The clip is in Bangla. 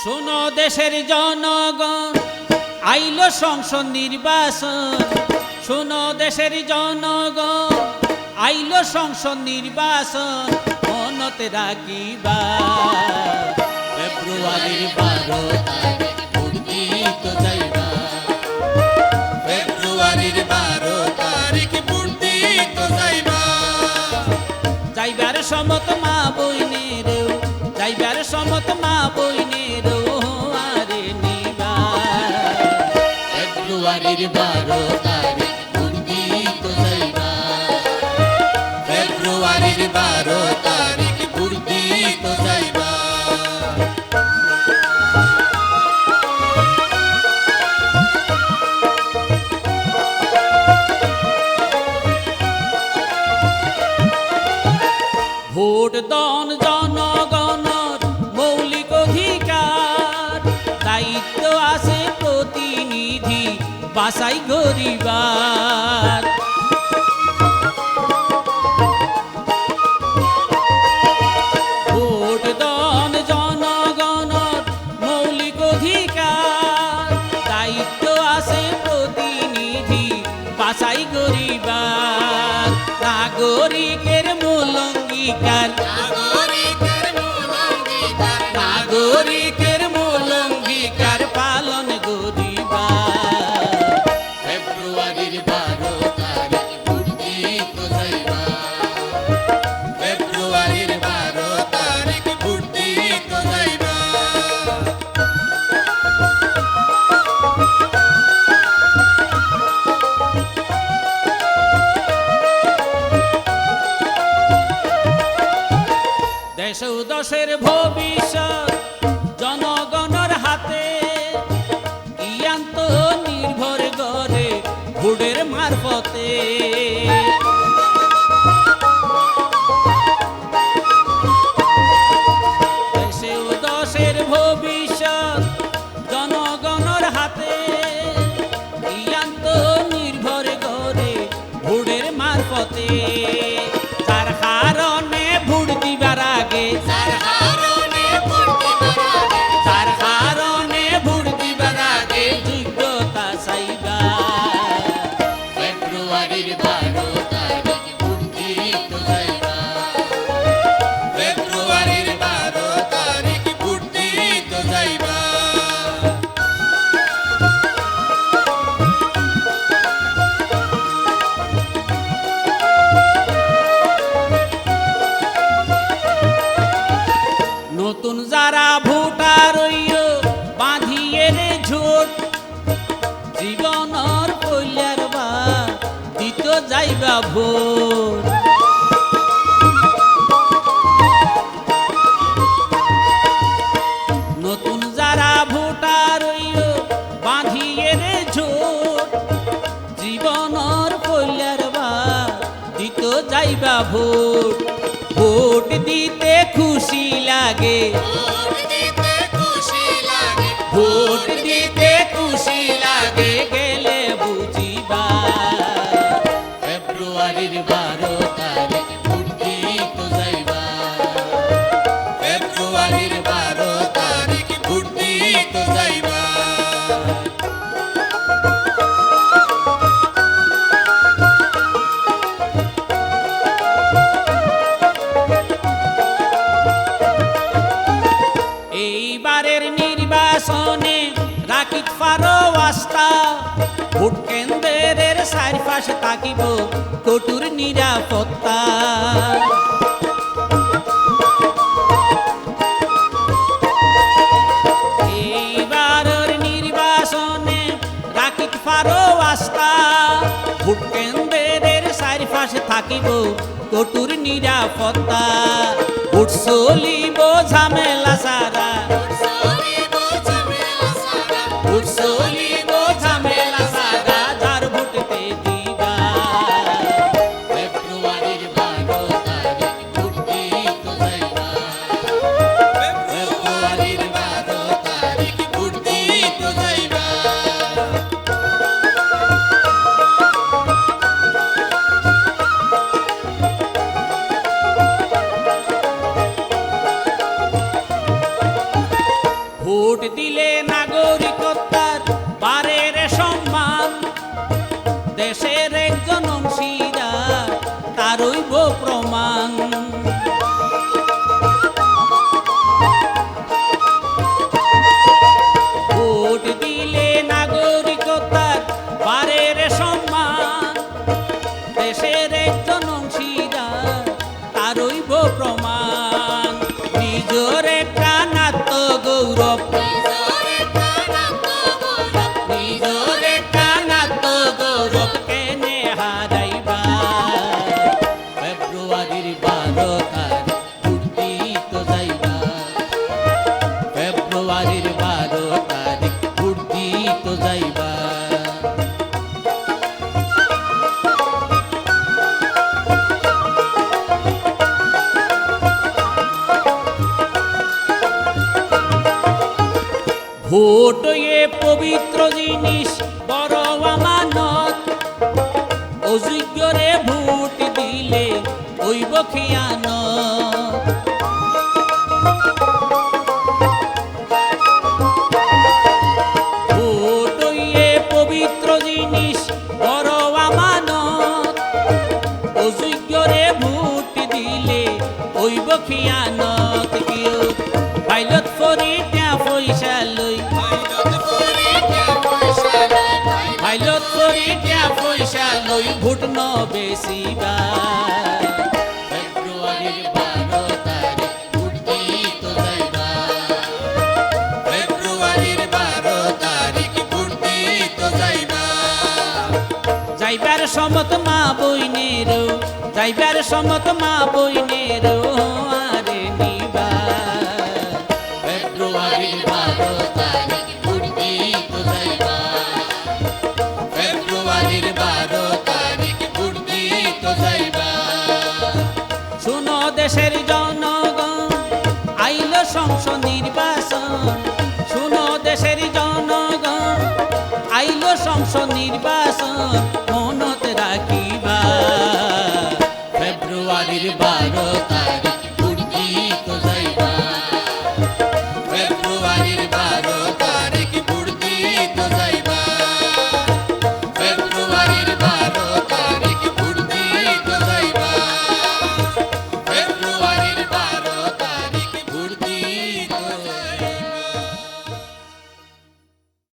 শোনো দেশের জনগণ, আইলো সংসদ নির্বাচন। শোনো দেশের জনগণ, আইলো সংসদ নির্বাচন। মনতে রাখিবা ফেব্রুয়ারির 12 তারিখ ভোট দিতে যাইবা। ফেব্রুয়ারির 12 তারিখ ভোট দিতে যাইবা। যাইবার সমত মা বইনেরও, যাইবার সমত মা বইনেরও আরে নিবা। ফেব্রুয়ারির 12 তারিখ ভোট দিতে যাইবা। ফেব্রুয়ারির 12 তারিখ ভোট দিতে যাইবা। ভোট দান জনগণের মৌলিক অধিকার, দায়িত্ব আছে প্রতিনিধি বাছাই করিবার। ভোট দান জনগণের মৌলিক অধিকার, দায়িত্ব আছে প্রতিনিধি বাছাই করিবার। নাগরিকের মূল অঙ্গীকার, নাগরিকের মূল অঙ্গীকার পালন করিবা। ফেব্রুয়ারির 12 তারিখ ভোট দিতে যাইবা। ফেব্রুয়ারির 12 তারিখ ভোট দিতে যাইবা। দেশ ও দশের ভবিষ্যৎ জনগণের হাতে, ইয়ান্ত নির্ভর করে ভোটের মারফতে। দেশে ও দশের ভবিষ্যৎ জনগণের হাতে, ইয়ান্ত নির্ভর করে ভোটের মারফতে। যার কারণে ভোট দিবার আগে, যার কারণে ভোট দিবার আগে যোগ্যতা চাইবা। ফেব্রুয়ারির 12 তারিখ ভোট দিতে যাইবা। ফেব্রুয়ারির 12 তারিখ ভোট দিতে যাইবা। নতুন যারা ভোটার হইও বাঁধিয়ে রে ঝোট, জীবনর কইলার বা দিত যাইবা ভোট। নতুন যারা ভোটার হইও বাঁধিয়ে রে ঝোট, জীবনর কইলার বা দিত যাইবা ভোট। ভোট দিতে খুশি লাগে, ভোট দিতে খুশি লাগে গেলে বুঝিবা। ফেব্রুয়ারির 12 তারিখ ভোট দিতে যাইবা। ফেব্রুয়ারির 12 তারিখ ভোট দিতে যাইবা। এইবারের নির্বাচনে রাখিত পারো আস্থা, ভোট কেন্দ্রের চারপাশে থাকিব কঠোর নিরাপত্তা। এইবারের নির্বাচনে রাখিত পারো আস্থা, ভোট কেন্দ্রের চারপাশে থাকিব কঠোর নিরাপত্তা। ভোট চলিব ঝামেলা সারা, ভোট চলিব ঝামেলা সারা, যার ভোটতে দিবা। ফেব্রুয়ারির 12 তারিখ ভোট দিতে যাইবা। ফেব্রুয়ারির 12 তারিখ ভোট দিতে যাইবা। দিলে নাগরিকতার বারের সম্মান, দেশের একজন অংশীদার তারইব প্রমাণ। ভোট দিলে নাগরিকতার বারের সম্মান, দেশের একজন অংশীদার তারইব প্রমাণ। নিজের একটা নাত্য গৌরব, নিজের একটা নাত্য গৌরব কেনে হারাইবা। ফেব্রুয়ারির 12 তারিখ ভোট দিতে যাইবা, ফেব্রুয়ারির 12 তারিখ ভোট দিতে যাইবা। ভোট এ পবিত্র জিনিস বড় আমানত, অযোগ্যরে ভোট দিলে হইব খিয়ানত। ভোট এ পবিত্র জিনিস বড় আমানত, অযোগ্যরে ভোট দিলে হইব খিয়ানত। কেউ পাইলট ফরি টিয়া পয়সা লই, পাইলট ফরি টিয়া পয়সা লই ভোট ন বেশিবা। ফেব্রুয়ারির 12 তারিখ ভোট দিতে যাইবা, ফেব্রুয়ারির 12 তারিখ ভোট দিতে যাইবা। যাইবার সমত মা বইনেরও, যাইবার সমত মা বইনেরও আরে নিবা। ফেব্রুয়ারির 12 তারিখ ভোট দিতে যাইবা, ফেব্রুয়ারির 12 তারিখ ভোট দিতে যাইবা। শুনো দেশের জনগণ আইল সংসদ নির্বাচন, শুনো দেশের জনগণ আইল সংসদ নির্বাচন, মনত রাখিবা। ফেব্রুয়ারির 12 তারিখ